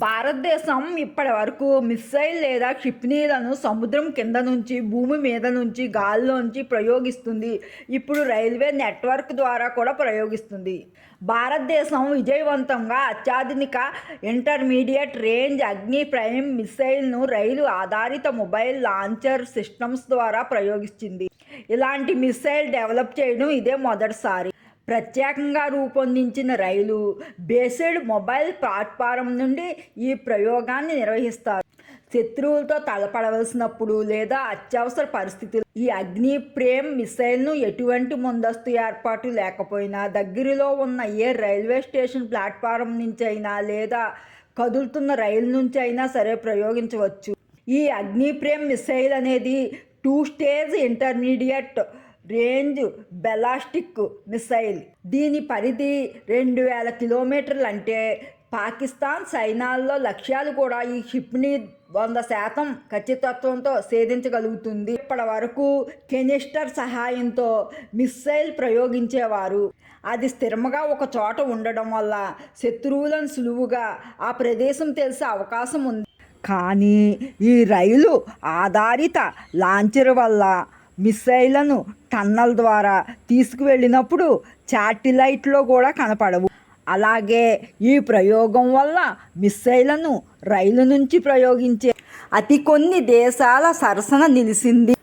భారతదేశం ఇప్పటి వరకు మిస్సైల్ లేదా క్షిపణులను సముద్రం కింద నుంచి, భూమి మీద నుంచి, గాల్లోంచి ప్రయోగిస్తుంది. ఇప్పుడు రైల్వే నెట్వర్క్ ద్వారా కూడా ప్రయోగిస్తుంది. భారతదేశం విజయవంతంగా అత్యాధునిక ఇంటర్మీడియట్ రేంజ్ అగ్ని ప్రైమ్ మిస్సైల్ను రైలు ఆధారిత మొబైల్ లాంచర్ సిస్టమ్స్ ద్వారా ప్రయోగించింది. ఇలాంటి మిస్సైల్ డెవలప్ చేయడం ఇదే మొదటిసారి. ప్రత్యేకంగా రూపొందించిన రైలు బేస్డ్ మొబైల్ ప్లాట్ఫారం నుండి ఈ ప్రయోగాన్ని నిర్వహిస్తారు. శత్రువులతో తలపడవలసినప్పుడు లేదా అత్యవసర పరిస్థితులు ఈ అగ్ని ప్రేమ్ మిసైల్ను ఎటువంటి ముందస్తు ఏర్పాటు లేకపోయినా దగ్గరలో ఉన్న ఏ రైల్వే స్టేషన్ ప్లాట్ఫారం నుంచి అయినా లేదా కదులుతున్న రైలు నుంచి అయినా సరే ప్రయోగించవచ్చు. ఈ అగ్ని ప్రేమ్ మిసైల్ అనేది 2 stage intermediate range ballistic missile. దీని పరిధి 2000 కిలోమీటర్లు. అంటే పాకిస్తాన్ సైన్యాల్లో లక్ష్యాలు కూడా ఈ క్షిపణి 100% ఖచ్చితత్వంతో ఛేదించగలుగుతుంది. ఇప్పటి వరకు కెనిస్టర్ సహాయంతో మిస్సైల్ ప్రయోగించేవారు. అది స్థిరంగా ఒక చోట ఉండడం వల్ల శత్రువులను సులువుగా ఆ ప్రదేశం తెలిసే అవకాశం ఉంది. కానీ ఈ రైలు ఆధారిత లాంచర్ వల్ల మిస్సైళ్లను టన్నల్ ద్వారా తీసుకువెళ్ళినప్పుడు శాటిలైట్లో కూడా కనపడవు. అలాగే ఈ ప్రయోగం వల్ల మిస్సైళ్లను రైలు నుంచి ప్రయోగించే కొన్ని దేశాల సరసన నిలిచింది.